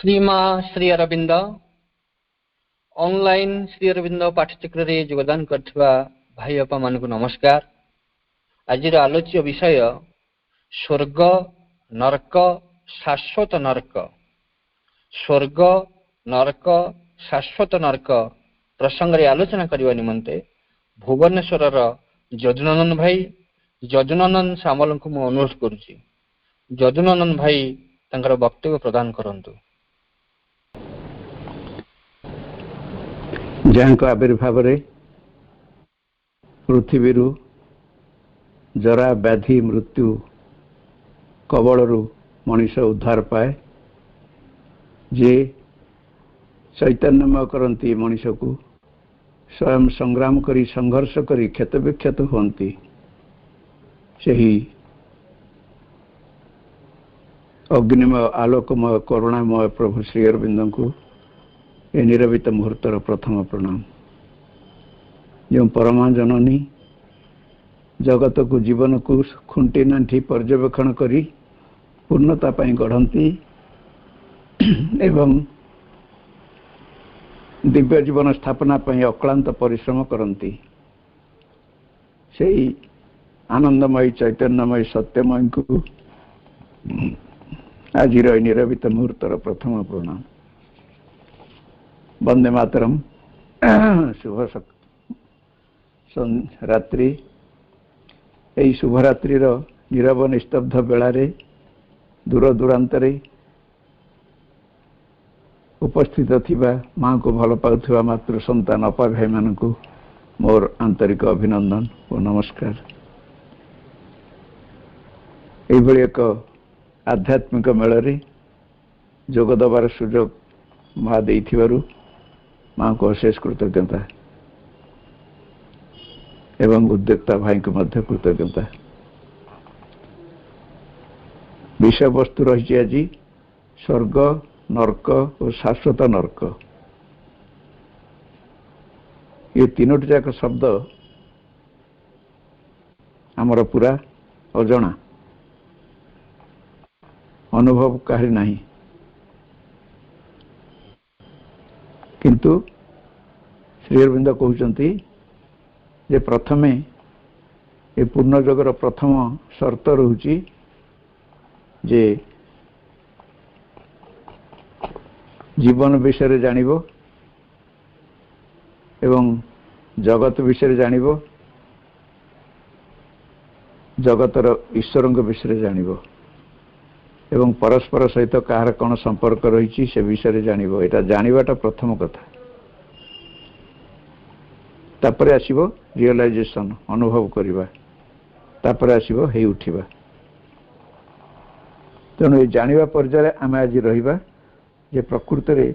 श्रीमा Shri Arvind online Shri Arvind पाठ्यचक्र रे योगदान करथिबा भाई बापा मान को नमस्कार। आज आलोच्य विषय स्वर्ग नरक शाश्वत नरक। स्वर्ग नरक शाश्वत नरक प्रसंग रे आलोचना करने निमंते भुवनेश्वर यदुनंदन भाई यदुनंदन सामल को मु अनुरोध करुछि। यदुनंदन भाई तंकर वक्तव्य प्रदान करंतु। जहाँ को आविर्भाव पृथ्वी जरा व्याधि मृत्यु कबलरू मनीष उद्धार पाए, जे चैतन्यमय करती मनीष को स्वयं संग्राम करी संघर्ष करी क्षत विक्षत होती, सही अग्निमय आलोकमय करुणामय प्रभु श्री अरविंद को ए निरवित मुहूर्तर प्रथम प्रणाम। जो परमा जननी जगत को जीवन को खुंटी नांठी पर्यवेक्षण करी पूर्णता पाई गढ़ती एवं दिव्य जीवन स्थापना पाई अक्लांत परिश्रम करती, से आनंदमयी चैतन्यमयी सत्यमय को आज निरवित मुहूर्तर प्रथम प्रणाम। वंदे मातरम। शुभ रात्रि। यही शुभरात्रि नीरव निस्तब्ध बेलारे दूर दूरांतरे उपस्थित थिबा माँ को भल पाउथिबा मातृ संतान अपा भाई मान को मोर आंतरिक अभिनंदन और नमस्कार। यही एक आध्यात्मिक मेल जोग दबार सुजोग माँ देइथिबारु माँ को अशेष कृतज्ञता एवं उद्योक्ता भाई को मध्य कृतज्ञता। विषय वस्तु रही आज स्वर्ग नरक और शाश्वत नरक। ये तीनोटी जाक शब्द आमर पूरा अजଣା, अनुभव कहीं नहीं, किंतु श्री अरविंद कहते जे प्रथमे ये पूर्ण जगर प्रथम शर्त रहुची जे जीवन विषय जानिबो एवं जगत विषय जानिबो, जगतर ईश्वर विषय जानिबो एवं परस्पर सहित कहार कौन संपर्क रही से विषय जानिबो। एटा जानिबाटा प्रथम कथा। तापरे आसीबो रियलाइजेशन, अनुभव करिबा, तापरे आसीबो हे उठिबा। तेणु ये जानिबा पर्याय आम आज रहिबा जे प्रकृत रे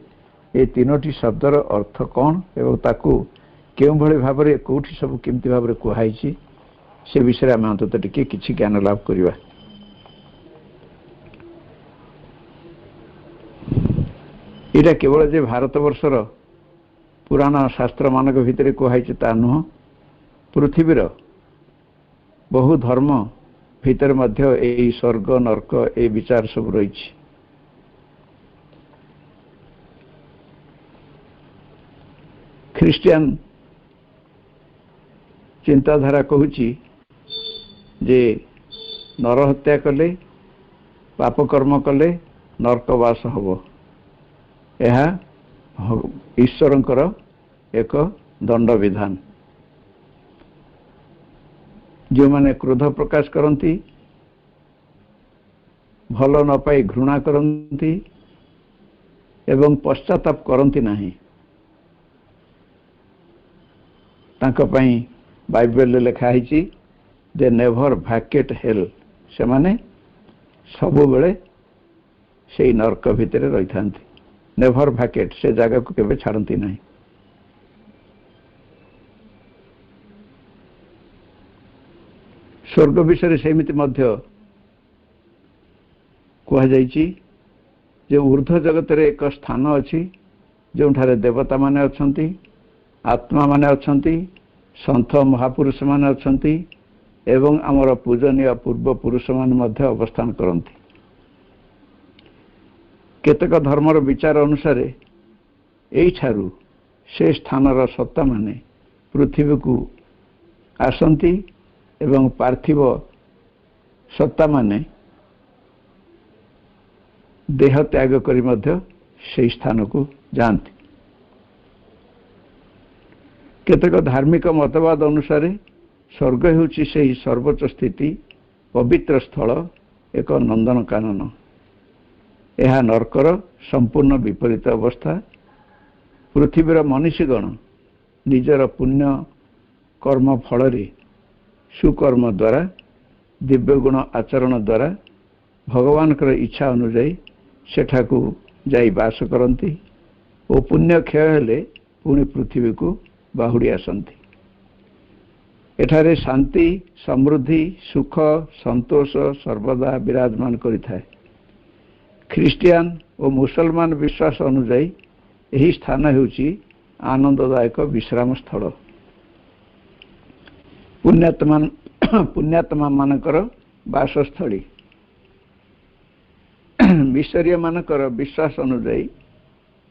ये तीनोटी शब्दर अर्थ कौन एवं ताकू केउ भली भाबरे कोठी सब केमती भाबरे कुहाइछि से विषय आम अंतत टिके किछि ज्ञान लाभ करिबा। इटा केवल जे भारतवर्षर पुराण शास्त्र मानक भितर कहुई ता नुह, पृथ्वीर बहु धर्म भितर मध्य ए स्वर्ग नरक ए विचार सब रही। ख्रिस्टियन चिंताधारा कहूची जे नरहत्या कले पापकर्म कले नरकवास हब। यह ईश्वरंकर एक दंड विधान। जो माने क्रोध प्रकाश करती, भल न पाई घृणा करती एवं पश्चाताप करती नहीं, तांको पई बाइबल लिखाई दे नेभर भैकेट हेल। से माने सबु बेले से नरक भितर रही था, नेभर भैकेट, से जगह को केबे छाड़ती नहीं। स्वर्ग विषय सेमिति मध्य कहुई जे ऊर्ध्व जगत रे एक स्थान अच्छी जो देवता माने अछंती, आत्मा माने अछंती, संत महापुरुष माने अछंती एवं आमर पूजनीय पूर्व पुरुष माने मध्य अवस्थान करती। केतेक धर्मर विचार अनुसार एठारू से स्थानर सत्ता माने पृथ्वी को आसंती एवं पार्थिव सत्ता माने देह त्याग करी मध्य से स्थान को जाती। केतेक धार्मिक मतवाद अनुसार स्वर्ग हेउची से सर्वोच्च स्थिति पवित्र स्थल एक नंदनकानन। यह नरकर संपूर्ण विपरीत अवस्था। पृथ्वीर मनुष्यगण निजर पुण्य कर्म फल सुकर्म द्वारा दिव्य गुण आचरण द्वारा भगवान इच्छा अनुजाई सेठाकू जाई बास करती और पुण्य क्षय हेले पुणी पृथ्वी को बाहुड़ी आसती। एठारे शांति समृद्धि सुख संतोष सर्वदा विराजमान करिथाए। ख्रिस्टियान और मुसलमान विश्वास अनुजाई यही स्थान हेउची आनंददायक विश्राम स्थल। पुण्यात्मा मानकर बासस्थली। मिशरीय मानकर विश्वास अनुजाई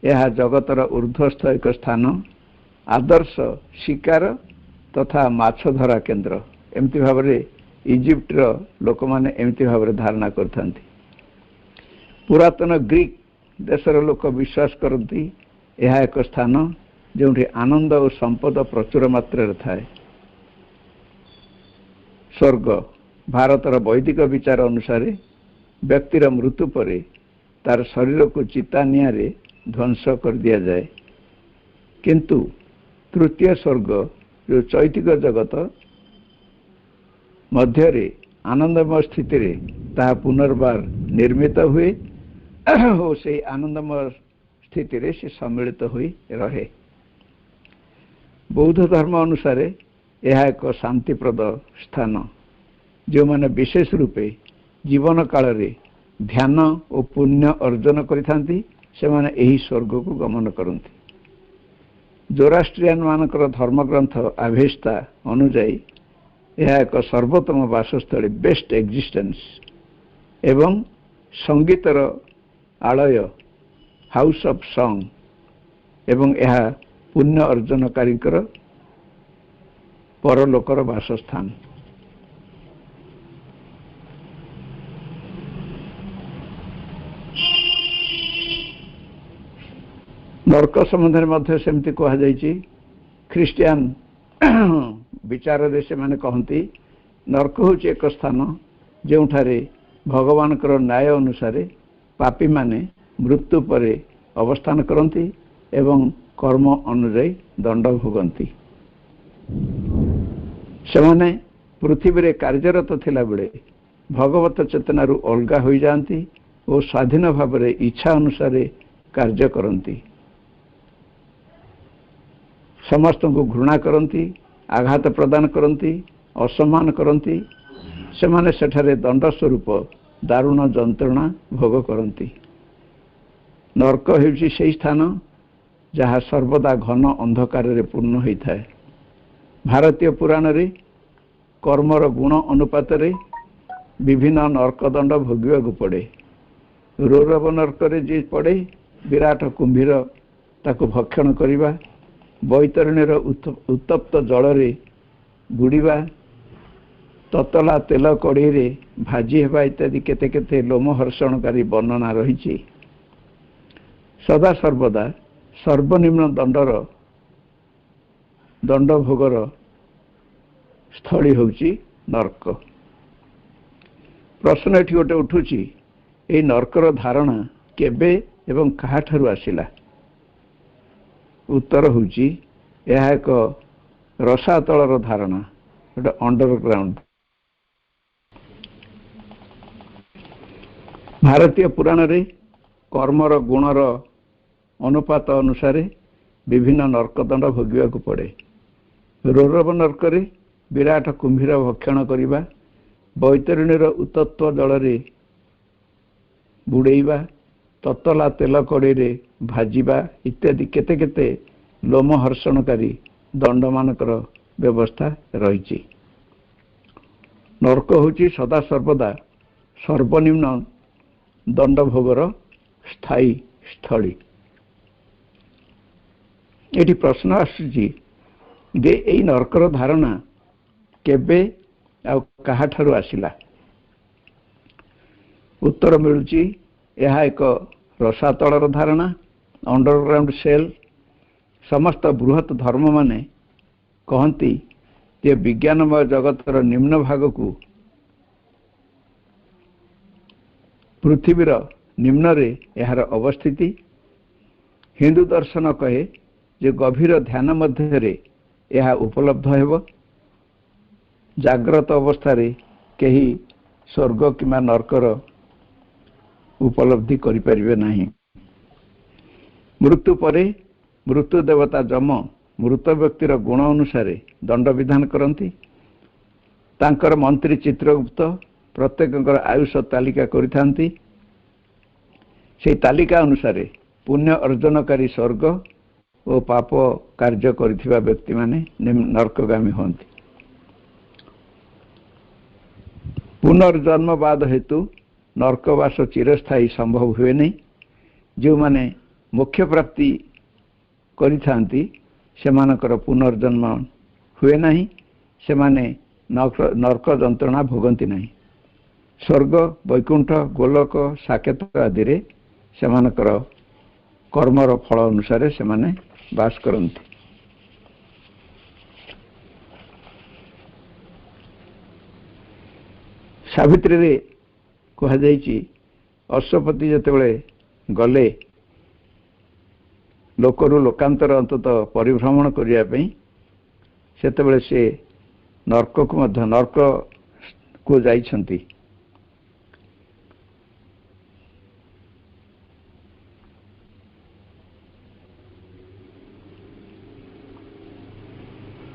यह जगतर ऊर्ध्वस्थ एक स्थान, आदर्श शिकार तथा माछ धरा केन्द्र। एमती भाव इजिप्टर लोक माने एमती भाव धारणा करथांती। पुरातन ग्रीक देशर लोक विश्वास करती यह एक स्थान जो आनंद और संपद प्रचुर मात्रा थाए। स्वर्ग भारतर वैदिक विचार अनुसार व्यक्तिर मृत्यु पर तार शरीर को चिता निआरे ध्वंस कर दिया जाए, किंतु तृतीय स्वर्ग जो चैतिक जगत मध्य आनंदमय स्थिति रे ता पुनर्बार निर्मित हुए और से आनंदमय स्थिति रे से सम्मिलित हुई रहे। बौद्ध धर्म अनुसार यह एक शांतिप्रद स्थान। जो माने विशेष रूपे जीवन काल रे ध्यान और पुण्य अर्जन करिथांती से माने एही स्वर्ग को गमन करती। जोराष्ट्रियन मानकर धर्मग्रंथ आवेस्ता अनुजाई यह एक सर्वोत्तम वासस्थली बेस्ट एक्जिस्टेंस एवं संगीतर आलय हाउस ऑफ सॉन्ग एवं यह पुण्य अर्जनकारी परलोकर वासस्थान। नरक संबंध में सेमती कह जाइए। ख्रिस्टियान विचार से माने कहती नरक हूँ एक स्थान जो भगवान न्याय अनुसार पापी माने मृत्यु पर अवस्थान करती एवं कर्म अनुजाई दंड भोगती। से पृथ्वी रे कार्यरत थिला बेले भगवत चेतनारू अलगा हो जाती और स्वाधीन भाव में इच्छा अनुसार कार्य करती। समस्त को घृणा करती, आघात प्रदान करती, असम्मान करती। से माने सेठारे दंड स्वरूप दारुण जंत्रणा भोग करती। नरक हेउची से स्थान जहाँ सर्वदा घन अंधकार रे पूर्ण होता है। भारतीय पुराण रे कर्मर गुण अनुपात रे विभिन्न नरक दंड भोगवा को पड़े। रौरव नरक रे जी पड़े विराट कुंभीर ताको भक्षण करिबा, बैतरणीर उत्तप्त जल रे बुड़ीबा, ततला तेल कड़े रे भाजी हेबा इत्यादि केते केते लोमहर्षणकारी वर्णना रही। सदा सर्वदा सर्वनिम्न दंड भोगर स्थली होउची नरक। प्रश्न एठी गोटे उठुची ए नरकर धारणा केबे एवं कहा ठारू आसिला? उत्तर होउची यह एक रसातलर धारणा, गोटे अंडरग्राउंड। भारतीय पुराण रे कर्मर गुणर अनुपात अनुसार विभिन्न नरकदंड भोगवा को पड़े। रौरव नरक रे विराट कुंभीर भक्षण करिबा, बैतरणीर उत्तप्त जल रे बुड़ेइबा, ततला तेल कड़े रे भाजिबा इत्यादि केते केते लोमहर्षणकारी दंड मानकर व्यवस्था रही। नरक होची सदा सर्वदा सर्वनिम्न दंड भोगर स्थायी स्थली। एटी प्रश्न आसुची जे एई नरकर धारणा केबे आ कहा ठारू आसिला। उत्तर मिलुची यह एक रसातलर धारणा, अंडरग्राउंड सेल। समस्त बृहत धर्म माने कहती जे विज्ञानमय जगतर निम्न भाग को पृथ्वीर निम्न रे यार अवस्थिति। हिंदू दर्शन कहे जे गभीर ध्यान मध्य यह उपलब्ध हेब। जाग्रत अवस्था रे कहीं स्वर्ग किंवा नरकर उपलब्धि करिपारिबे नाही। मृत्यु परे मृत्यु देवता जम मृत व्यक्तिर गुण अनुसार दंड विधान करती। तांकर मंत्री चित्रगुप्त प्रत्येक आयुष तालिका करिथांती। से तालिका अनुसार पुण्य अर्जनकारी स्वर्ग और पाप कार्य करिथिबा व्यक्ति माने नरकगामी होती। पुनर्जन्मवाद हेतु नरकवास चिरस्थायी संभव हुए नहीं। जो माने मोक्ष प्राप्ति करिथांती सेमानकर पुनर्जन्म हुए नहीं। से माने नरक जंत्रणा भोगंती नहीं। स्वर्ग वैकुंठ गोलक साकेत आदि रे सेमानकर कर्मर फल अनुसार से माने बास करती। सावित्री रे कहा जाइछि अश्वपति जतेबेले गले लोकरु लोकांतर अंतत परिभ्रमण करिया पई सेतेबेले से नरक को मध्य नरक को जाइछंती।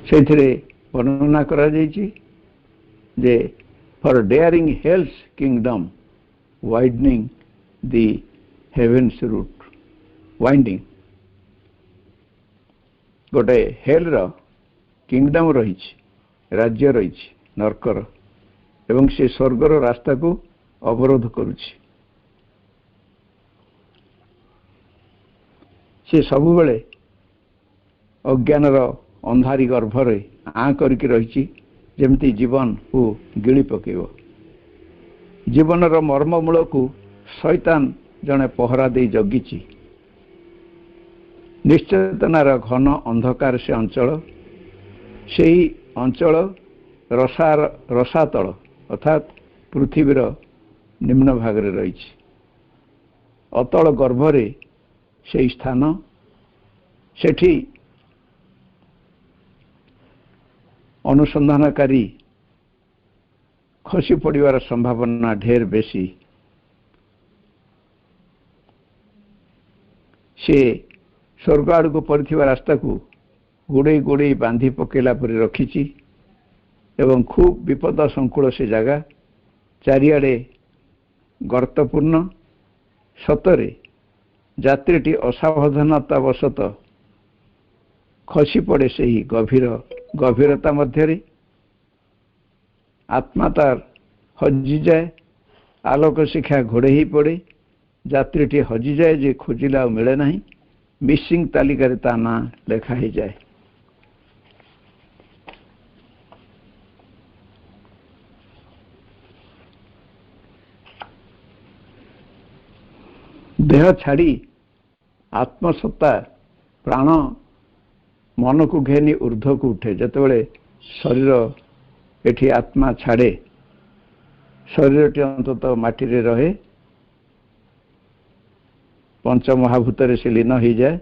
सेथिरे वर्णना करा जाइछि जे for daring hell's kingdom widening the heaven's route winding। गोटे हेल किंगडम रही राज्य रही नरकर एवं से स्वर्गर रास्ता को अवरोध करुछि। से सबु बेले अज्ञानर अंधारी गर्भरे आ करिक रही जेमती जीवन को गिली पकेब। जीवनर मर्ममूल को शैतान जड़े पहरा दे जगिछि। निश्चेतनार घन अंधकार से अंचल से अंचल रसातल अर्थात पृथ्वीर निम्न भाग रे रही। अतल गर्भरे से स्थान सेठी अनुसंधानकारी खसी पड़िवार संभावना ढेर बेसी। से स्वर्ग आड़ को पड़िथिबा रास्ता को गुड़े गुड़े बांधी पकेला पर रखिछि एवं खूब विपद संकुल से जगह चारिआडे गर्तपूर्ण। सतरे यात्रीटी असावधानतावशत खसी पड़े से ही गभीरता मध्य आत्मा तार हजि जाए। आलोक शिखा घोड़े ही पड़े। यात्रीटी हजि जाए जे खोजिला मिले नहीं। मिसिंग तालिका ता ना लेखा ही जाए। देह छाड़ी आत्मसत्ता प्राण मन को घेनी ऊर्ध्व को उठे। जितेबाला शरीर एठी आत्मा छाड़े शरीर अंतत माटी रे रहे पंच महाभूत से लीन हो जाए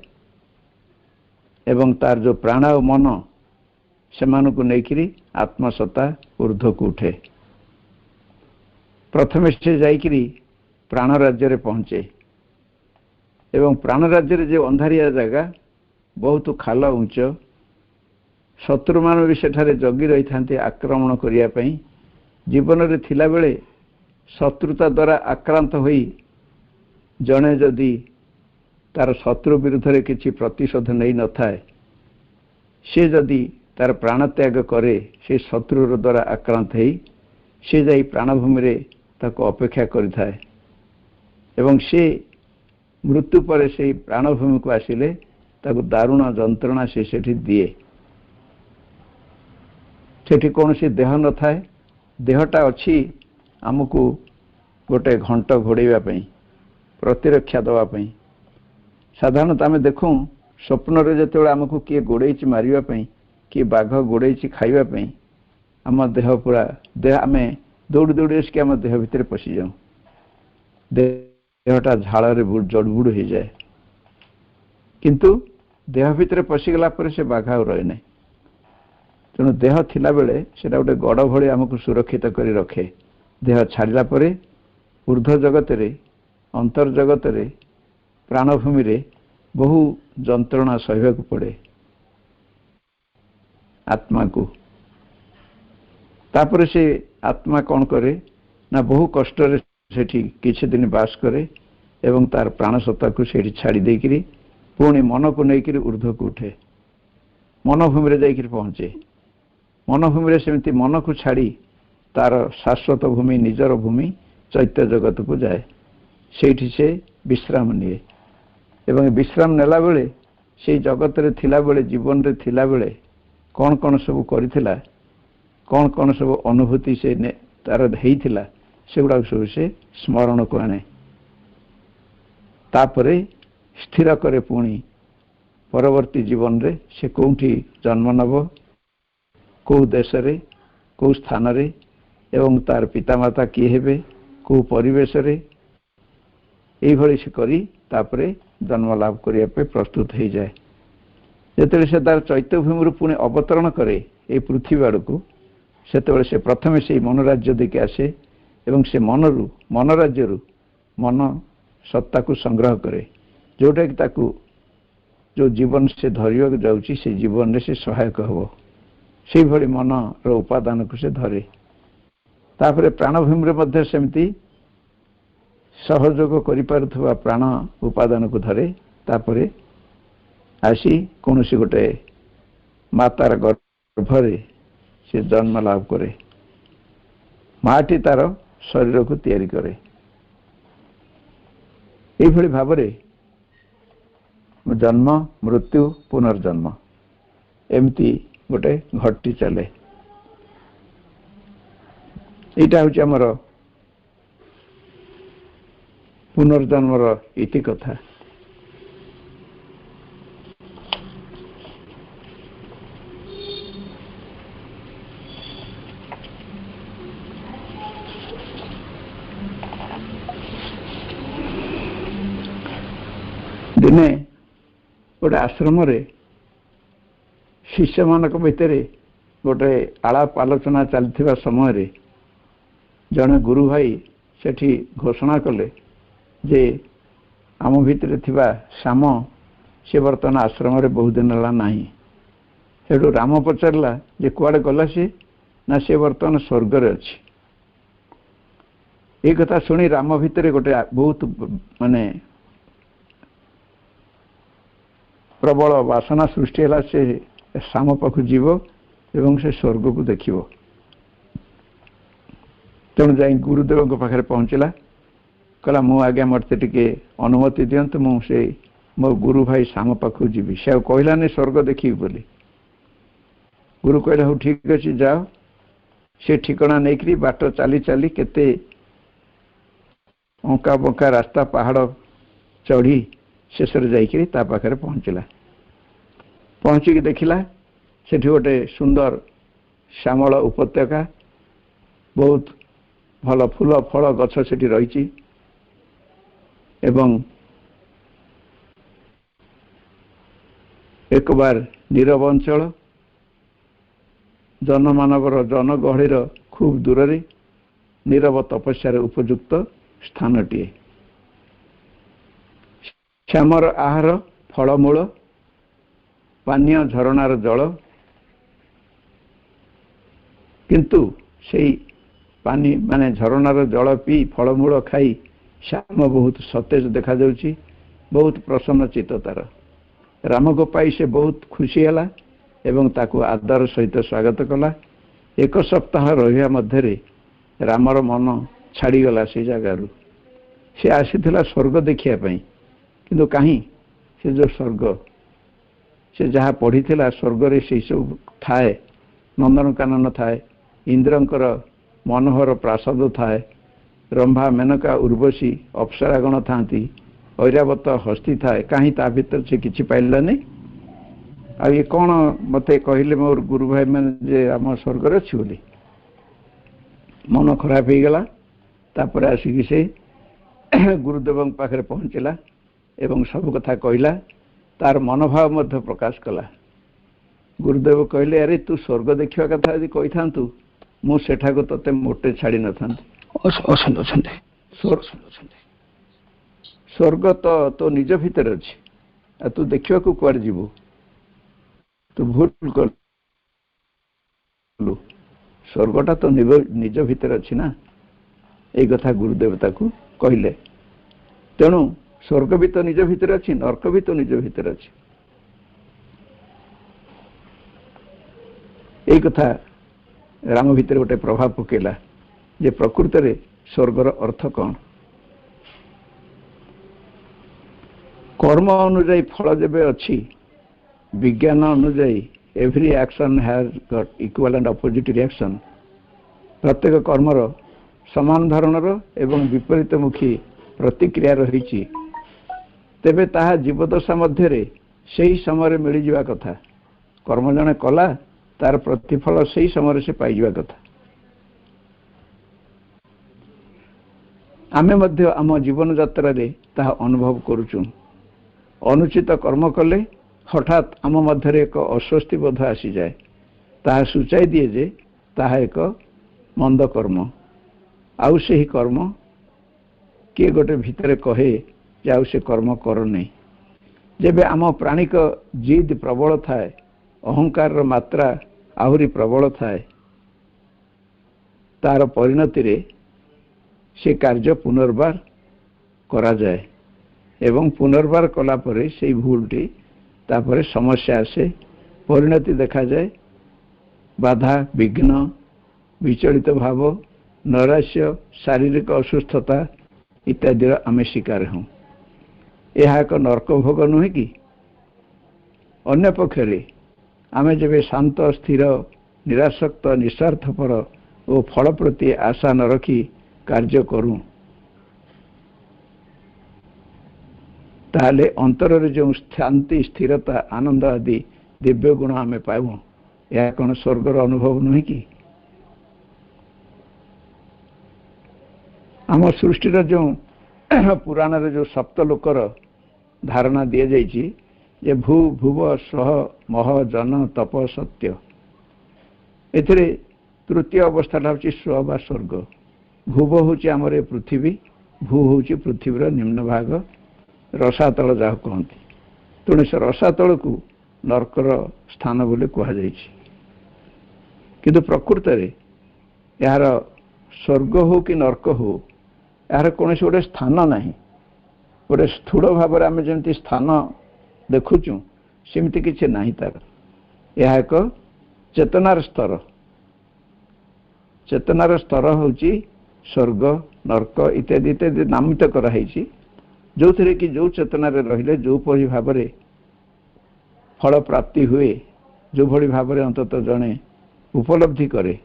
एवं तार जो प्राण और मन से नहीं आत्मसत्ता ऊर्ध्व को उठे। प्रथम से जाइकरी प्राण राज्य रे पहुंचे एवं प्राण राज्य रे जो अंधारिया जगह बहुत खाल उच्च। शत्रु मान भी सेठारे जगी रही था आक्रमण करने। जीवन रे थिला बेले शत्रुता द्वारा आक्रांत होई जड़े जदि तार शत्रु विरुद्ध रे किछि प्रतिशोध नहीं न थाए से जदि तार प्राण त्याग करे से शत्रु द्वारा आक्रांत होई से जाई प्राणभूमि रे ताको अपेक्षा करिथाए एवं से मृत्यु पर से प्राणभूमि को आसिले ताकू दारुण जंत्रणा से सेठी दिए। सेठी कौन सी देह न थाए, देहटा अच्छी आमको गोटे घंट घोड़ेवा प्रतिरक्षा दवाई। साधारणतः आम देखूँ स्वप्न जो आमको किए गोड़े मारे किए बाघ गोड़े खावाई आम देह पूरा देह आम दौड़ी दौड़ी आसिक आम देह भितर पशि जाऊँ, देहटा झाड़ जड़बुड़ हो जाए, किंतु देह भितर पशिगला से बाघ आ रहे ना। तेणु देह थिला बेले सेटा गोटे गड़ भली आमको सुरक्षित कर रखे। देह छाड़िला परे ऊर्ध्व जगत रे अंतर जगत रे प्राणभूमि रे बहु जंत्रणा सहवा को पड़े आत्मा को। तापर से आत्मा कौन करे ना बहु कष्ट सेठी किछि दिन बास करे एवं तार प्राण सत्ता को सेठी छाड़ी देकिरी पुणी मन को लेकर ऊर्ध्व को उठे, मनभूमि जाकर पहुंचे। मनभूमि सेमती मन को छाड़ी तार शाश्वत भूमि निजर भूमि चैत्य जगत को जाए, सेठी से विश्राम निए एवं विश्राम नेला बेले से जगत रे थिला बेले जीवन रे थिला बेले कौन कौन सब करिथिला, कौन कौन सब अनुभूति से तार हेइथिला सेगुड़ा सब से स्मरण को आने। तापरे स्थिर करे पुणी परवर्ती जीवन रे से कोठी जन्म नब, को देश रे को स्थान रे एवं तार पितामाता किए हेबे, को परिवेश रे एभली से करी तापरे जन्म लाभ करिया पे प्रस्तुत हो जाए। जेते से तार चैत्य भूमि पुणी अवतरण करे ये पृथ्वी आड़ को, सेते से प्रथम से मनोराज्य देके आसे एवं से मनरु मनराज्य मन सत्ता को संग्रह करे, जोटा कि ताकू जो जीवन से धरिया जाउची से जीवन से सहायक हो, से भली मन रो उपादान को से धरे। तापरे प्राणभूमि मध्य सेमती सहयोग करि पारुथबा प्राण उपादान को धरे। तापरे आसी कौन सी गोटे मातार गर्भरे से जन्म लाभ करे, माटी तार शरीर को तैयारी करे। यही भाव जन्म मृत्यु पुनर्जन्म एमती गोटे घटी चले। यहाँ हूँ आमर पुनर्जन्मर इति कथा। दिने गोटे आश्रम शिष्य मानक भितर गोटे आलाप आलोचना चलता समय जड़े गुरु भाई सेठी घोषणा कले जे आम भितर थिबा श्याम से बर्तमान आश्रम रे बहुत दिन है नहीं। सेठू राम पचारा जे कुआड़े गला सी ना से बर्तमान स्वर्ग रे अच्छी। ये कथा शुणी राम भितर गोटे बहुत माने प्रबल वासना सृष्टि है, से श्याम पाखु जीव एवं से स्वर्ग को देखिव। तेणु जा गुरुदेव पाखे पहुँचला, कहला मु आज्ञा मत टे अनुमति दिंतु मुझे मो गुरु भाई श्याम पाखु जीवी। से कहलानी स्वर्ग देखी बोली। गुरु कहला हूँ ठीक अच्छे जाओ। से ठिकना नहीं बाट चली चली केते अंका बंका रास्ता पहाड़ चढ़ी शेष जाकर पहुँचला। पहुँचिक देखला सेठी गोटे सुंदर श्यामल उपत्यका, बहुत भल फूल फल गछ सेठी रही एवं एक बार नीरव अंचल जनमानवर जनगहलीर खूब दूर रे नीरव तपस्या उपयुक्त स्थानटीए। श्यामर आहार फलमूल पानीय झरणार जल, किंतु से पानी माने झरणार जल पी फलमूल खाई श्याम बहुत सतेज देखा जाउची, बहुत प्रसन्न चित्त तार। राम को पाई से बहुत खुशी है एवं ताकू आदर सहित स्वागत कला। एक सप्ताह रहिया मध्य रामर मन छाड़ीगला से जगार। से आसीथिला स्वर्ग देखिया पई, किंतु कहीं से जो स्वर्ग से जहाँ पढ़ी स्वर्ग से सब थाए नंदनकानन थाए इंद्रंकर मनोहर प्रासाद थाए रंभा मेनका उर्वशी अप्सरागण था ऐरावत हस्ती थाए कहीं ता भीतर से किसी पाइलानी आ ये कौन मत कहले मोर गुरु भाई मैंने आम स्वर्ग अच्छी बोली मन खराब हो गला तापर आसिक से गुरुदेव पाखे पहुँचला एवं सब कथा कहला तार मनोभाव मध्य प्रकाश कला गुरुदेव कहले अरे तू स्वर्ग देखा कथा यदि कही था मुझा को ते मोटे छाड़ी न था स्वर्ग तो निज भितर अच्छी तू देखा कुआड़ जीवु तू भूल कर स्वर्गटा तो निज भितर अच्छी ना ये कथा गुरुदेवता को कहले तेणु स्वर्ग भी तो निज भितर अच्छी नरक भी तो निज भितर अच्छी यही कथा राम भितर गोटे प्रभाव पकेला जे प्रकृत रे स्वर्गर अर्थ कौन कर्म अनुजाई फल जेबे अच्छी विज्ञान अनुजाई every action has got equal and opposite reaction प्रत्येक कर्मर समान धरणर एवं विपरीतमुखी प्रतिक्रिया रही तेबे ताहा जीवदशा मध्य से समय मिल जावा कथा कर्म जने कला तार प्रतिफल से समय से पाई कथा आमे मध्य आम जीवन यात्रा रे ताहा अनुभव करुचु अनुचित कर्म कले हठात आम मध्य एक अस्वस्थि बोध आसी जाए ताहा सूचाई दिए जे ताहा एक मंद कर्म आउ से कर्म किए गोटे भितर कहे जे आउ से कर्म कर नहीं जेबे आम प्राणिक जिद प्रबल थाए अहंकार मात्रा आहुरी प्रबल थाए तार परिणति रे से कार्य पुनर्बार करा जाए एवं पुनर्बार कला परे से भूलटी तापरे समस्या आसे परिणति देखा जाए बाधा विघ्न विचलित भाव नैराश्य शारीरिक असुस्थता इत्यादि आमे शिकार हूँ यह एक नर्क भोग नुहे कि अन्य पक्षरे आमे जब शांत स्थिर निरासक्त निस्वार्थपर और फल प्रति आशा न रखी कार्य करूँ ताले अंतर रे जो शांति स्थिरता आनंद आदि दिव्य गुण आमे पाइबु यह कौन स्वर्गर अनुभव नुहे कि आम सृष्टिर जो पुराण रे जो सप्तलोकर धारणा दि जाइए जे भू भुव सह मह जन तप सत्य एथिरे तृतीय अवस्था हूँ स्व बा स्वर्ग भुव हूँ आमर पृथ्वी भू हूँ पृथ्वीर निम्न भाग रसातल जहाँ कहती तेणु से रसातल को नर्कर स्थान बोली कहुई किंतु प्रकृत रे यार स्वर्ग हो कि नर्क हो यार कौन गोटे स्थान ना गोटे स्थूल भाव में आम जमी स्थान देखुचु सेमती किसी ना तार यह एक चेतनार स्तर हूँ स्वर्ग नर्क इत्यादि इत्यादि नामित कराई जो थे कि जो चेतना रे जो परी भाव फल प्राप्ति हुए जो भली भाव अंतत जड़े उपलब्धि करे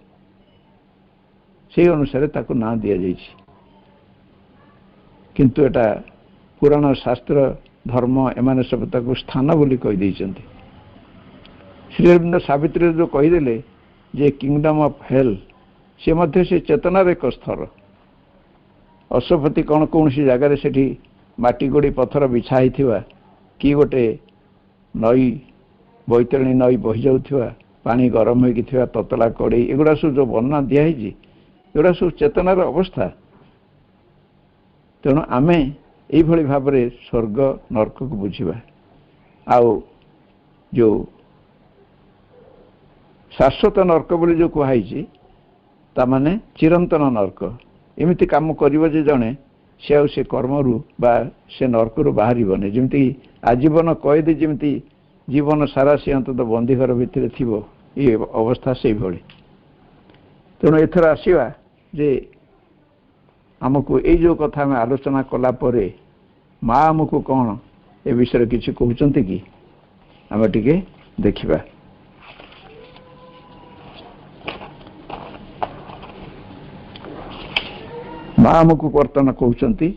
से अनुसार ताको ना दि जाइए किंतु एटा पुराण शास्त्र धर्म एमाने सब ताको स्थान बोली कही श्री अरविंद सावित्री जो कहीदेले जे किंगडम ऑफ हेल से मध्य से चेतनार एक स्तर अशुपति कौन कौन सी जगार से माटी गोड़ी पथर बिछा होता कि गोटे नई बैतरणी नई बही जाऊा पानी गरम हो ततला कड़े एगुड़ा सब जो वर्णना दिखाई एगुड़ा सब चेतनार अवस्था तेणु आमे यही भाव में स्वर्ग नर्क को बुझा आउ जो शाश्वत नर्क बोली जो कहुई ताने चिरंतन नर्क एमती काम करिवो जे जणे से कर्मरु बा से नर्करु बाहर जमी आजीवन कैदी जमी जीवन सारा से अंत बंदी घर भितर थी ये अवस्था से भली तेणु एथर आसवा जे आमको ये जो कथा में आलोचना कला परे माँ आमको कौन ए विषय किसी कहते कि आम टिके देखिबा। माँ आमको वर्तमान कहते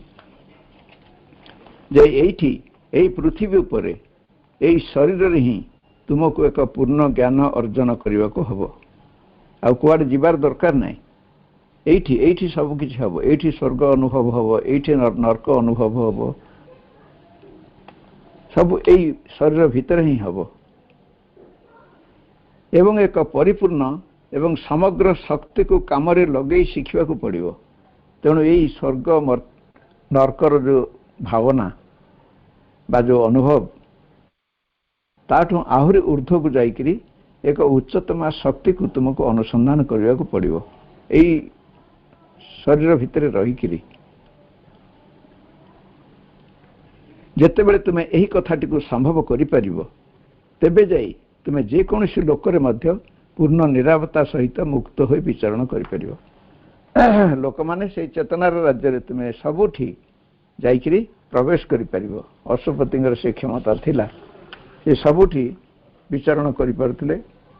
जे एई पृथ्वी उपरे एई शरीर ही तुमको एक पूर्ण ज्ञान अर्जन करने को हम आ कुआड़े जीवार दरकार ना। एठी सब किछि हम, एठी स्वर्ग अनुभव हम, एठी नरक अनुभव हम, सब एई शरीर भितर ही हम एवं एक परिपूर्ण एवं समग्र शक्ति को काम रे लगे शिखा को पड़ो। तेणु यही स्वर्ग नरकर जो भावना बा जो अनुभव ताठू आहरी ऊर्ध्व को जाइकरी एक उच्चतम शक्ति को तुमको अनुसंधान करने को पड़ो। यही शरीर भितर रहीकि जिते बड़े तुम्हें यही कथाटी को संभव करि परिबो तेबे जाई तुम्हें जेकोसी लोकरे मध्य पूर्ण निरापत्ता सहित मुक्त हो विचरण करि परिबो। लोक माने से चेतनार राज्य रे तुम्हें सबुठी जाइकरी प्रवेश करि परिबो। अशुपतिंगर से क्षमता थिला ये सबुठी विचरण करि परथिले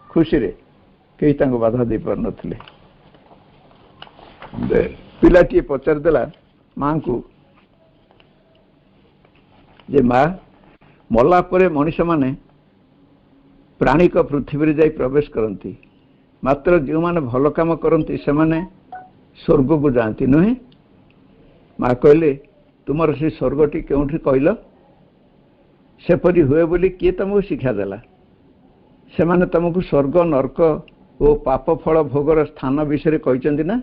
खुशी रे केही तांको बाधा दे पर नथिले। पिलाटी पचार देला मां को जे मां मल्ला परे मनुष्य माने प्राणिक पृथ्वी जाई प्रवेश करती, मात्र जो माने भल काम करती से माने स्वर्ग को जाती नुहे। माँ कहले तुमर से स्वर्गटी केउठी कहल सेपरी हुए बोली किए तुमको शिक्षा देला? से माने तुमको स्वर्ग नरक और पाप फल भोगर स्थान विषय कहते ना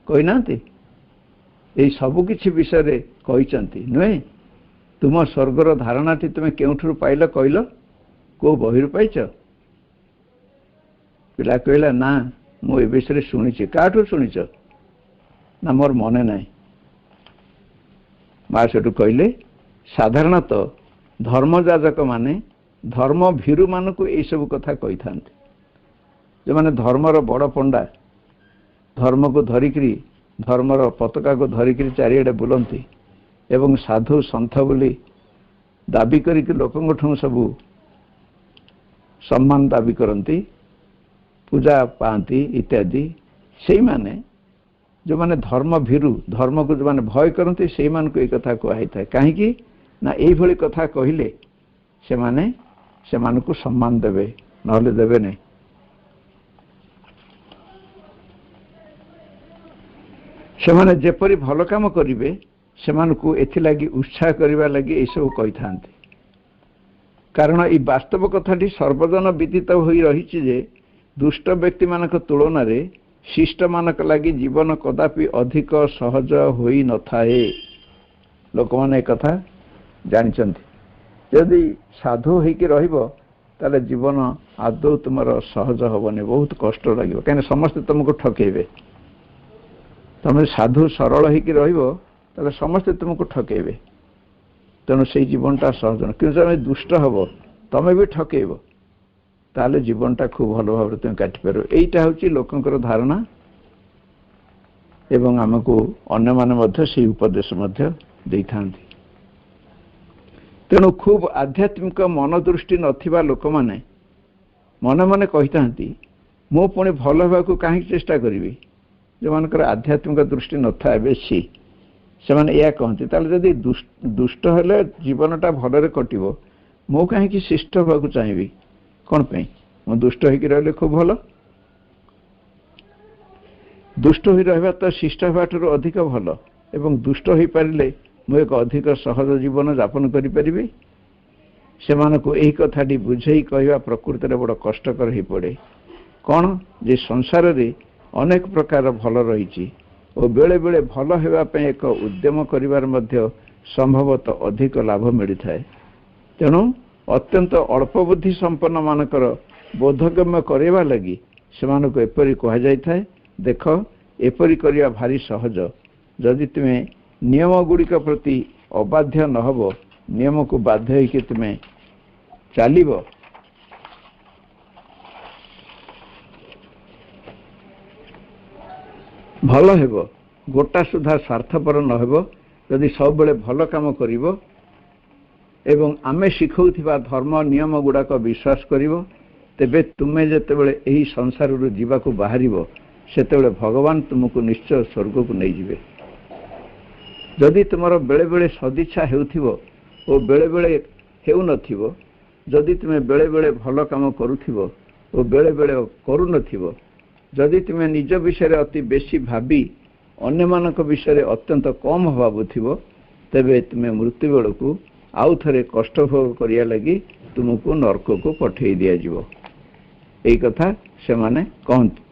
कहना यही सबकि विषय कहते नुहे। तुम स्वर्गर धारणाटी तुम्हें केउठू पाइल कहल को बही पाइच? पिला कहला ना मु ए विषय शुणी। काठू शुणीच ना मोर मने ना। माँ से कहले साधारणतः धर्मजाजक माने धर्म भीरु मान को यही सब कथा कही था। जो माने धर्मर बड़ पंडा धर्म को धरिकी धर्मर पताका को धरिकी चारिआडे बुलती एवं साधु सन्थ बोली दाबी करिक लोकों सबू सम्मान दाबी करती पूजा पाती इत्यादि से माने जो माने धर्म भीरु धर्म को जो माने भय करती से मान को एक कथा कही था। कहीं ना यही कथा कहले से माने से मान को सम्मान देवे नहले देवे नहीं। से माने जेपरी भल काम करिवे से मान को एथिलागी उत्साह करबा लगी ए सब कहि थांती। कारण ये वास्तव कथाटी सर्वजन विदित हो रही जे दुष्ट व्यक्ति मानक तुलन में शिष्ट मानक लगी जीवन कदापि अधिक सहज होई न थाए। लोक माने कथा जानछंती यदि साधु होइके रहिबो ताले जीवन आदौ तुमर सहज हबने बहुत कष्ट लागिबो। कहीं समस्त तुमको ठकेबे। तुम साधु सरल होइके रहिबो ताले समस्त तुमको ठकेबे। तेणु से जीवनटा सहज न कि तुम दुष्ट हम तुम भी ठकेब ताले जीवनटा खूब भल भाव तुम काटिपार। यहीटा हूँ लोकंर धारणा एवं आमको अन्य माने से उपदेश दे था। तेणु खूब आध्यात्मिक मन दृष्टि नथिबा लोक माने मन मन कही था मु पुणी भल होगा कहीं चेष्टा करी। जो मानकर आध्यात्मिक दृष्टि न था बेसी से माने या कहते ताले जदि दुष्ट हेले जीवनटा भलरे कटिबो मु कहीं शिष्ट होगा चाहिए कौन पे मु दुष्ट होकर रही खूब भल। दुष्ट हो रहा तो शिष्ट होगा अधिक भल एवं दुष्ट हो पारे मु एक अधिक सहज जीवन यापन करि से मानको एही कथाटी बुझे कहवा प्रकृति बड़ कष्टकर हो पड़े। कौन जे संसार रे अनेक प्रकार भल रही और बेले बेले भल होगापी एक उद्यम करिवार मध्य संभवतः अधिक लाभ मिलता है। तेणु अत्यंत अल्प बुद्धि संपन्न मानकर बोधगम्य करवा लगी से मानको एपरी कह जाय थाए। देख एपरी करिया भारी सहज जदि तुम्हें नियम गुड़िक प्रति अबाध्य न हबो नियम को बाध्य होइके तुम्हें चलिबो भल हेबो। गोटा सुधा स्वार्थपर न हेबो। जदि सब बेले भल काम करिबो एवं आमे शिखौथिबा धर्म नियम गुड़ाक विश्वास करिवो तेबे तुमे जेतेबेले एही संसाररू जीवाकू बाहरिबो सेतेबेले भगवान तुमको निश्चय स्वर्ग को नहीं जिवे। जदि तुमर बेले बेले सदिच्छा हेउथिबो ओ बेले बेले हेउ नथिबो, जदि तुमे बेले बेले भल काम करूथिबो ओ बेले बेले करू नथिबो, जदि तुमे निज विषय अति बेसी भाबी अन्य मानक विषय अत्यंत कम भाबुथिबो तेबे तुमे मृत्यु बेलू आउ थे कष्ट भोग करिया लगी तुमको नरक को पठेई दिया जिवो। एई कथा से माने कहंतु।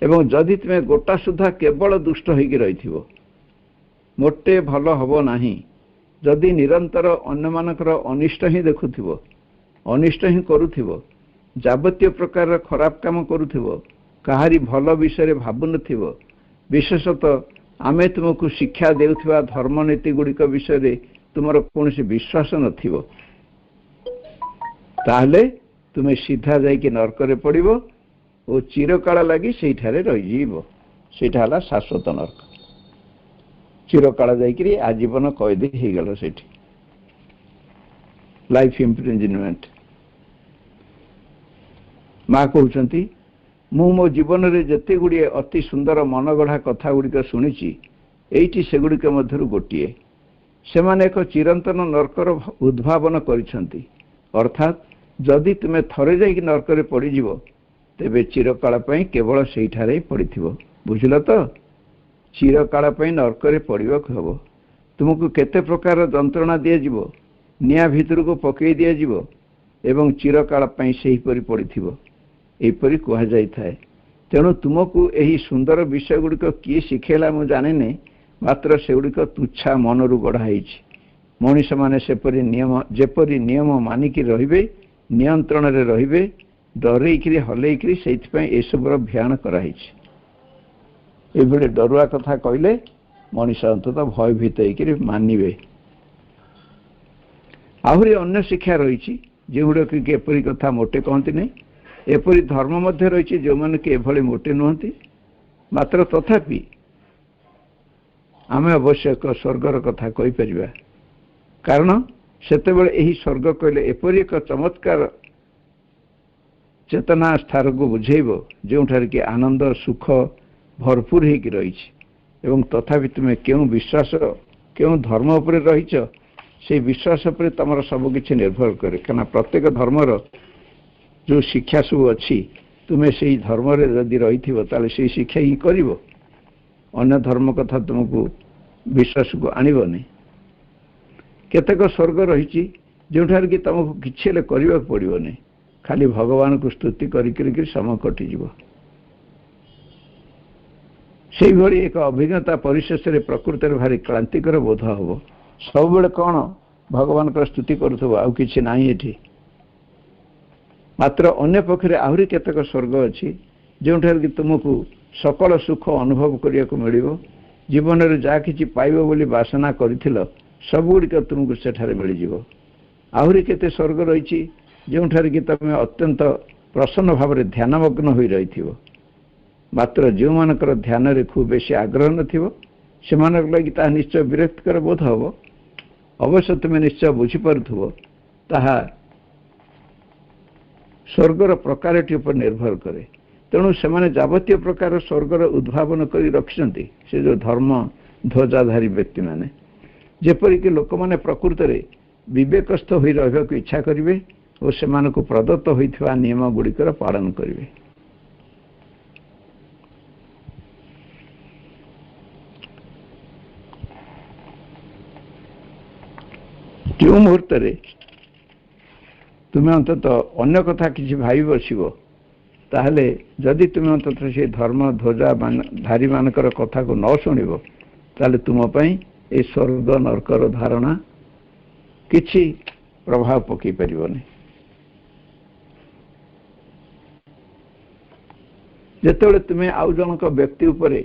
एवं जदि तुमे गोटा सुधा केवल दुष्ट होइकी रहिथिबो मोटे भल हबो नाही, जदि निरंतर अन्य मानकर अनिष्ट ही देखुथिबो, अनिष्ट ही करूथिबो, जाबतीय प्रकार खराब काम करूथिबो, काहारी भल विषय भाबु नथिबो, विशेषतः आमे तुमको शिक्षा देउथिबा धर्म नीति गुड़िक विषय तुमर कौनसी विश्वास नथिबो ताहले तुमे सीधा जाइकी नरकरे पड़िबो और चिरकाल लगी सेठारे रहिजिबो। सेठा हला शाश्वत नरक। चिरकाल जाइकरी आजीवन कैदी हो गल सेठी, लाइफ इम्प्रिजनमेंट। माँ कहते मु मो जीवन रे जते गुड़िए अति सुंदर मनगढ़ा कथा गुड़िक शुणी एइटी सेगुड़िक मध्यरु गोटिए सेमाने एक चिरंतन नरकर उद्भावन करिसंती। अर्थात जदि तुमे थरे जाइकी नरकरे पड़िजिवो तेबे चिरकाल पई केवल सेठारे ही पड़िथिबो। बुझिल तो? चिरकाल पई नरकरे पड़िबाक हबो। तुमको केते प्रकार जंत्रणा दिया जिवो, निया भितर को पकई दिया जिवो एवं चिरकाल पई सेही परि पड़िथिबो एपरि कहा जाय थाए। तेणु तुमको यही सुंदर विषय गुड़िक किए शिखेला मु जाने नहीं, मात्र से गुड़िक तुच्छा मनरु गढ़ाई। मनीष माने सेपरि नियम जेपरि नियम मानिकी रहिबे, नियंत्रण रे रहिबे, डरेइकरी हलेइकरी सेइथिपई एसबुर भियान कराई। एभଳି डरुआ कथा कहले मनीष अंततः भयभीत होकर मानिबे। आहरी अन्य शिक्षा रही जो गुड़ाक कि एपरी कथा मोटे कहती नहीं, एपरी धर्म मध्य रही जो मैंने कि एभली मोटे नुहति। मात्र तथापि आमे अवश्य एक स्वर्गर कथा कहि परिबा, कारण सेतेबेले एही स्वर्ग कहले एपरी एक चमत्कार चेतना स्थार को बुझेइबो जोठार कि आनंद सुख भरपूर होकर रही। एवं तथापि तुमे क्यों विश्वास क्यों धर्म उपरे रहीच से विश्वास पर तुम सबकि निर्भर करे। कहना प्रत्येक धर्मर जो शिक्षा सब अच्छी तुम्हें से धर्म जदि रही से शिक्षा ही कर अन्य धर्म कथा तुमको विश्वास को आणबनी। केतेक स्वर्ग रही जोठार कि तुमको किसी करने पड़ोनी, खाली भगवान को स्तुति कर समय कटिज। से भली एक अभिज्ञता परिशेष प्रकृति भारी क्लांतिकर बोध हम। सब बेले कौन भगवान का स्तुति करुव आउ कि ना ये। मात्र अन्य पक्षरे आहरी केतेक स्वर्ग अच्छी जोठार कि तुमको सकल सुख अनुभव करने को मिल, जीवन में जहाँ कि पाइब बोली बासना कर सबुड़िक तुमको सेठारे मिल। आहरी केते स्वर्ग रही जोठार कि तुम अत्यंत प्रसन्न भाव में ध्यानमग्न हो रही। मात्र जो मानकर ध्यान रे खूब बेसी आग्रह नथिबो सेमानक लागि ता निश्चय विरक्तिकर बोध हबो। अवश्य तुमे निश्चय बुझिपारुथबो ताहा स्वर्गर प्रकारटी पर निर्भर करे। तेणु सेमाने जावतीय प्रकार स्वर्गर उद्भावन करी रखिसंती से जो धर्म ध्वजाधारी व्यक्ति माने, जेपरिक लोक माने प्रकृति रे विवेकस्थ होई रहबाक इच्छा करिवे और सेमानकु प्रदत्त होइथिबा नियम गुड़िकर पालन करिवे। जो मुहूर्त तुम्हें अंतत अन्य कथा किसी भाई बसब ताहले जदि तुम्हें अंतत से धर्म ध्वजा धारी मानकर कथा को न शुणव ताले तुम पई ए स्वर्ग नरकर धारणा किछि प्रभाव पकई परिबनी। जेतेबेले तुम्हें आउ जनक व्यक्ति उपरे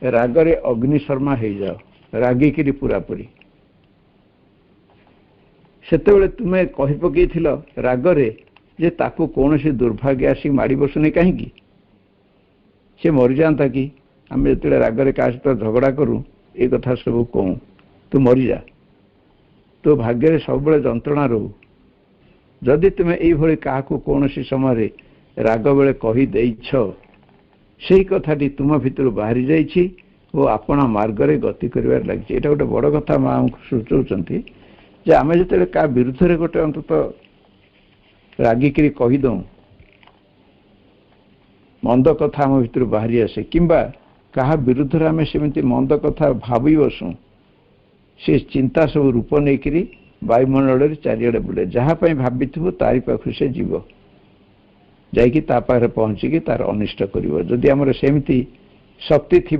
रागरे अग्निशर्मा हो जाओ, रागिकी पूरापूरी, सेतेबेले तुमे कहि पकईथिल रागरे जे ताकू कौन से दुर्भाग्य आसिक माड़ी बसुनी कहीं से मरी जाता कि आम जो रागरे क्या सहित झगड़ा करूँ ये कथा सब कहूँ तू मरी जा। तो भाग्य सब जंत्रणा रो जदि तुम यही क्या कौन समय राग बेले कहीदेछ से कथाटी तुम भितर बाहरी जाइए और आपण मार्ग गति कर लगी। यहाँ गोटे बड़ कथा माँ सूचौं जे आम जो क्या विरुद्ध में गोटे अंतत रागिकी कहीद मंद कथा आम भर बाहरी आसे किंबा क्या विरुद्ध आम सेमती मंद कथा भावी बसु से चिंता सब रूप नहीं वायुमंडल चारिड़े बुले जहाँपाई भावी तारी पाखु से जीव जाकि पाखे पहुँचिकी तार अनिष्ट कर जदि आमर सेमती शक्ति थी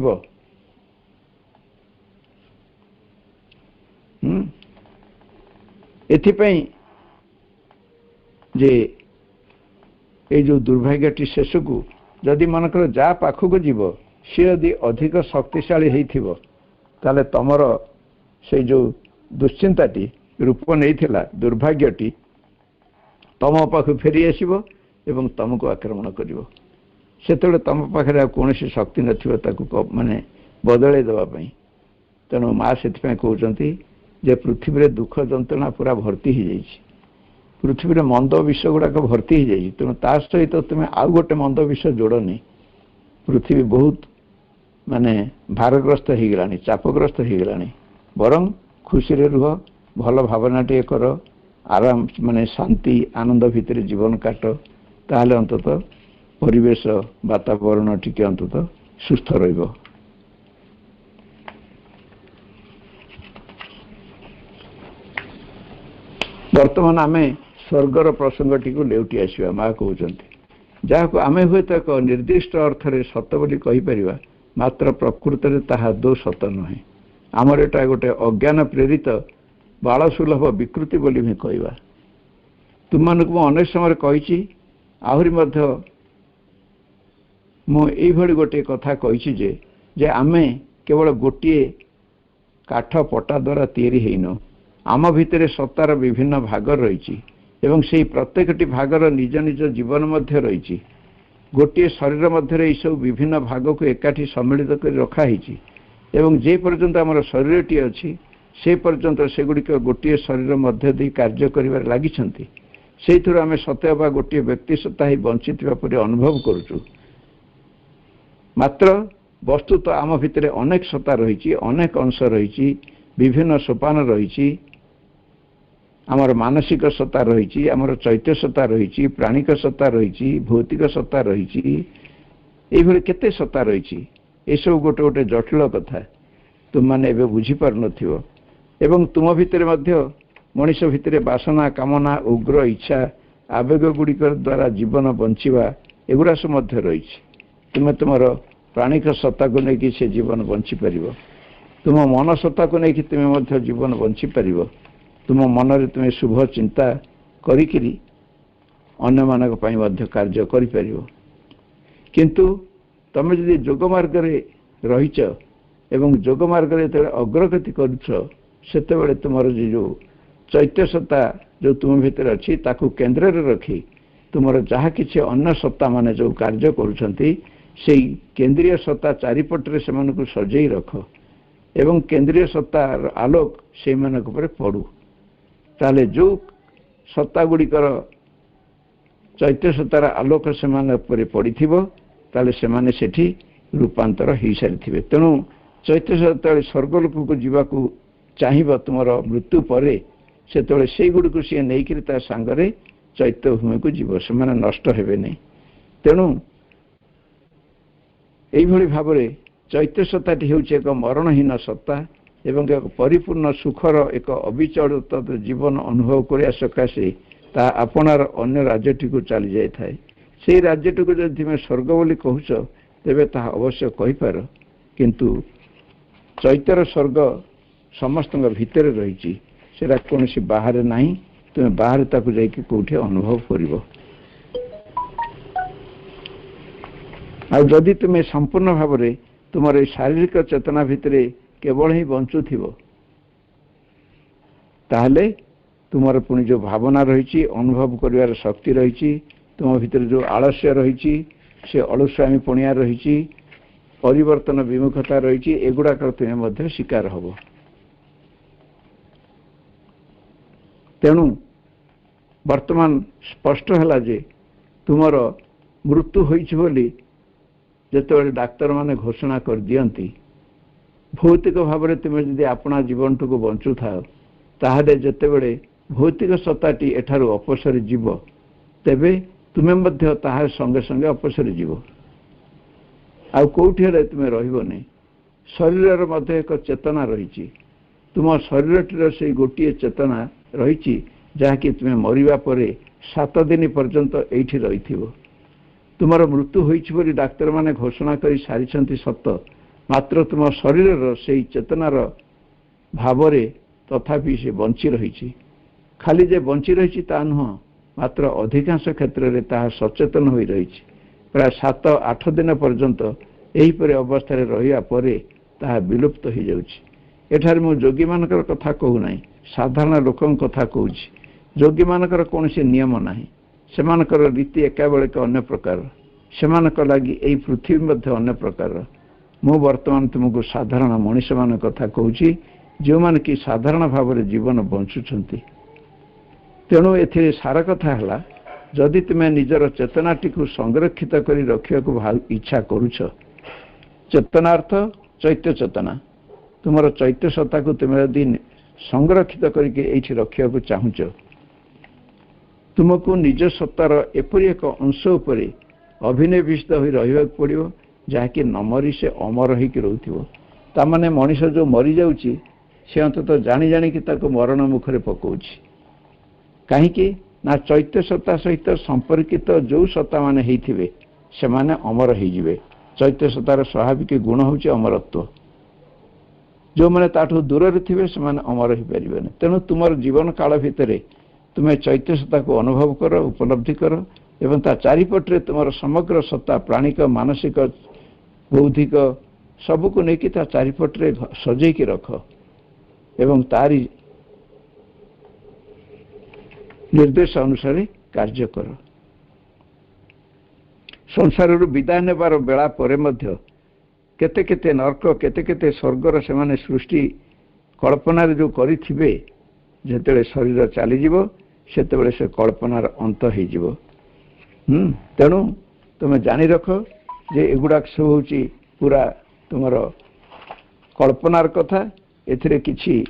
एथिपाई जे ये जो दुर्भाग्यटी शेष को जदि मनकर जा पाखक जीव सी यदि अधिक शक्तिशाली होता तमर से जो दुश्चिंताटी रूप नहीं दुर्भाग्यटी तम पाख फेरी आसब एवं तुमको आक्रमण कर से तुम पाखे कौन शक्ति न माने बदल देवाई तेणु माँ से कहते जे पृथ्वी में दुख जंत्रणा पूरा भर्ती हो जाए पृथ्वी में मंद विष गुड़ाक भर्ती हो जाए तेणु ता सहित तुम आउ गोटे मंद विष जोड़नी पृथ्वी बहुत माने भारग्रस्त हो गलानी चापग्रस्त हो गलानी बरं खुशी रे रुह भल भावना टे कर आराम माने शांति आनंद भितर जीवन काट ताहले अंतत परिवेश वातावरण टिके अंतत सुस्थ रहिबो। वर्तमान आमे स्वर्गर प्रसंगटी को लेउटी आसवा माँ कहते जहाँ को आमे हुए तो एक निर्दिष्ट अर्थ रे सत बोली कहि परिबा मात्र प्रकृत रे ताहा दो सत नुहे आमर एटा गोटे अज्ञान प्रेरित बाल सुलभ विकृति बोली भी कहवा तुम मानक मु अनेक समय कही आहरी मध्य मु एभली गोटे कथा कही जे आमे केवल गोटे काठ पटा द्वारा तैयारी हेन आम भितर सत्तार विभिन्न भाग रही एवं से प्रत्येकटी भागर निज निज जीवन मध्य रही गोटे शरीर मध्य ये सब विभिन्न भाग को एकाठी सम्मिलित कर रखाही एवं जे पर्यंत आमर शरीरटी अच्छी से पर्यंत सेगुड़िक गोटे शरीर मध्य दे कार्य कर लगी से आम सतबा गोटे व्यक्ति सत्ता ही बंचित पर अनुभव करुचु मात्र वस्तु तो आम भितर अनेक सत्ता रही अनेक अंश रही विभिन्न सोपान रही आमर मानसिक सत्ता रही आमर चैत्य सत्ता रही प्राणिक सत्ता रही भौतिक सत्ता रही ये केते सत्ता रही ये सब गोटे गोटे जटिल कथा तुम मैंने बुझीपार एवं तुम भितर मनीष भितर बासना कामना उग्र इच्छा आवेग गुड़िक द्वारा जीवन बंचिवा एगुड़ा सब रही तुम्हें तुमर प्राणिक सत्ता को लेकिन से जीवन बंची पार तुम मन सत्ता को लेकिन तुम्हें जीवन बंची पार तुम मन रे तुम्हें शुभ चिंता करिकिरी अन्य मानक पई मध्य कार्य करि परिबो किंतु तमे जदि जोग मार्ग रे रहिच एवं जोग मार्ग रे ते अग्रगति करूछ सेते बेले तुमर जो चैत्य सत्ता जो तुम भीतर अच्छी ताकू केंद्र रे रखी तुमर जहा किछि अन्य सत्ता माने जो कार्य करूछंती सेई केंद्रीय सत्ता चारिपटरे सेमानकु सजेई रख एवं केंद्रीय सत्ता आलोक से मानक पर पड़ू ताले जो सत्ता गुड़िकर चैत्य सत्तार आलोक से पड़ी ताले सेमाने सेठी रूपांतर हो सारी तेणु चैत्य सत्ता स्वर्गलोक को जीवाक चाहिए तुम मृत्यु पर से गुड़ सी नहीं सांगरे चैत्य भूमि को जीव से नष्ट हे नहीं तेणु यही भाव में चैत्य सत्ताटी हूँ एक मरणहीन सत्ता एवं एक परिपूर्ण सुखर एक अविचलित जीवन अनुभव करने सकाशे ता आपणार अन्य राज्यटी को चली जाए से राज्यटी को जब तुम स्वर्ग बोली कहूच तेरे ता अवश्य कहीपर किंतु चैत्यर स्वर्ग समस्त भितर रही कौन बाहर ना तुम बाहर ताकू जाकि कौटे अनुभव कर जदि तुम्हें संपूर्ण भाव में तुम शारीरिक चेतना भितर केवल ही बंचु ताहले तुमर पुणी जो भावना रही अनुभव कर शक्ति रही तुम भितर जो आलस्य रही से अलस्वामी पुणिया रही परिवर्तन विमुखता रही एगुड़ाक तुम्हें शिकार हम तेणु वर्तमान स्पष्ट है जे तुमर मृत्यु होइछि बोली जेतेबेले डाक्तर माने घोषणा कर दियंती भौतिक भाव में तुम जदि अपना जीवन को बंचु था ताहले जेतेबेले भौतिक सत्ताटी एठारु अपसरी जीव तेबे तुमे मध्य ताहार संगे संगे अपसरी जीव आ कोठी हेले तुमे रहिबो नै शरीर मध्य एक चेतना रही तुम शरीर से गोटे चेतना रही जहाँकि तुम्हें मरिबा परे 7 दिन पर्यंत एठी रही तुमर मृत्यु होइछि बोली डाक्तर माने घोषणा करी सारी सत मात्र तुम शरीर से चेतनार भावरे तथापि से बंची रही खाली जे बंची रही ता नुह मात्र अधिकांश क्षेत्र में ताहा सचेतन हो रही प्राय 7-8 दिन पर्यंत एहीपरि अवस्था रहिया परे ताहा विलुप्त हो जाउछि। एठार मु जोगी मानकर कथा कहू नाही साधारण लोकन कथा कहूछि जोगी मानकर कोनोसी नियम नाही सेमानकर रीति एका बेलक अन्य प्रकार सेमानक लागि एही पृथ्वी मध्ये अन्य प्रकार मु वर्तमान तुमको साधारण मनुष्य मान कथा कहूछि जो मान कि साधारण भाव में जीवन बंचुछंती तेणु एथिरे सारा कथा हला जदि तुम निजर चेतनाटी को संरक्षित करी रखिया को इच्छा करूछ चेतनार्थ चैत्य चेतना तुमर चैत्य सत्ता को तुम यदि संरक्षित करके एठी रखिया को चाहुछ तुमको निज सत्तार एपरि एक अंश उपरे अभिनिविष्ट हो रहिबा पड़िबो जहाँकि न मरी से अमर होकर रोथिबो तामाने मनीष जो मरी जाउची से अंततः जानी जानी कि ताको मरण मुखरे पकाउची कहीं ना चैत्य सत्ता सहित संपर्कित जो सत्ता माने हेइथिबे से माने अमर होइजिबे चैत्य सत्तार स्वाभाविक गुण होउची अमरत्व जो माने ताठू दूर रे थिबे से माने अमर हो परिबेन तेणु तुमर जीवन काल भितरे तुमे चैत्य सत्ता को अनुभव कर उपलब्धि कर एवं ता चारिपटे तुमर समग्र सत्ता प्राणिक मानसिक बौद्धिक सबको लेकिन ता चारिपटे सजै की रख एवं तारी निर्देश अनुसार कार्य कर संसार विदाय नेबार बेला परे मध्य केते केते नरक केते केते स्वर्गर से माने सृष्टि कल्पना जो करिथिबे जेतेले शरीर चली जीवो सेतेबेले से कल्पनार अंत हो जीवो तेणु तुम जानी रख जे एगुड़ा सब होची पूरा तुमर कल्पनार कथा एथिरे किछि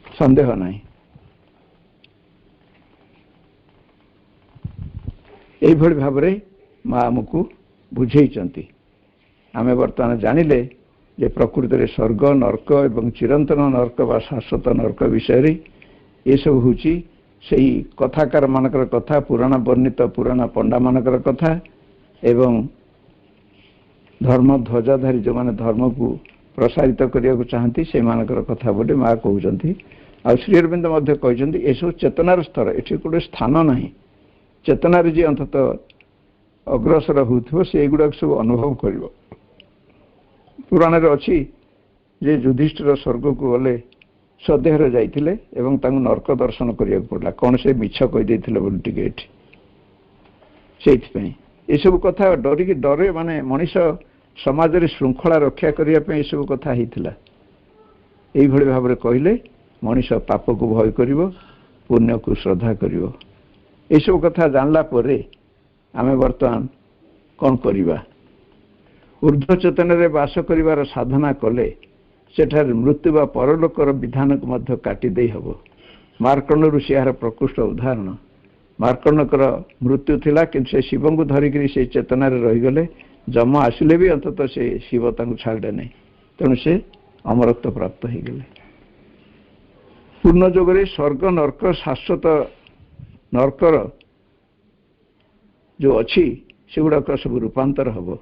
संदेह नहीं एही भली भाव रे मां हमकु बुझेइचंती आमे वर्तमान जानिले जे प्रकृति रे स्वर्ग नरक एवं चिरंतन नरक बा शाश्वत नरक विषय रे ये सब होची सेही कथाकार मानकर कथा पुराण वर्णित पुराण पंडा मानकर कथा एवं धर्म ध्वजाधारी जो माने धर्म को प्रसारित करिया चाहती से मानकर कथा बोले माँ कहउचंती आ श्री अरविंद मध्य कहउचंती ए सब चेतनार स्तर एठी कोटे स्थान नाही चेतनार जे अंततः अग्रसर होउथबो से एगुडा सब अनुभव करिवो पुराण रे अछि जे युधिष्ठिर स्वर्ग को गले सदेहरे जाइथिले एवं तांग नरक दर्शन करिया पड़ला कोन से मिछ कहि देथिले बोल टिकेट सेति पई ए सब कथा डरे माने मनीष समाज रे श्रृंखला रक्षा करिया पे ए सब कथा हिथिला एई भली भाबरे कहिले मनीष पाप को भय करिवो पुण्य को श्रद्धा करिवो ए सब कथा जानला परे आमे वर्तमान कोन करिवा ऊर्ध्व चेतन रे वास करिवार साधना कले सेठार मृत्यु बा परलोकर विधान को मध्य काटी देई हबो मार्कंड ऋषि यार प्रकृष्ट उदाहरण मार्कंडकर मृत्यु थिला किंतु से शिव को धरिक से चेतना रे रही गले जम आसिले भी अंततः से शिव तांको छाड़े नहीं तेणु से अमरत्व प्राप्त हो गले पूर्ण जोगरे स्वर्ग नरक शाश्वत नरकर जो अच्छी से गुड़ाक सब रूपांतर हम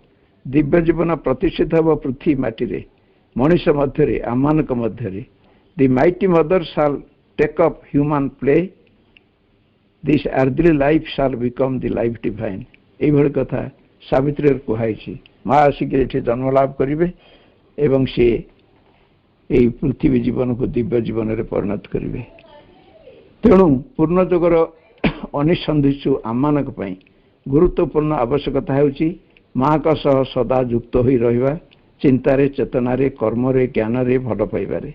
दिव्य जीवन प्रतिष्ठित हम पृथ्वी माटी रे मनुष्य मध्य आमानक मध्य the mighty mother shall take up human play this earthly life shall become the life divine यही भली कथा सावित्री कहुई माँ आसिक जन्म लाभ करेंगे एवं सी यही पृथ्वी जीवन को दिव्य जीवन में परिणत करेंगे तेणु पूर्ण जोगर अनिसंधिशु आममानक पई गुरुत्वपूर्ण आवश्यकता होची माँ का सह सदा युक्त हो रहिबा चिंतारे चेतनारे कर्मरे ज्ञानरे भल पाइबारे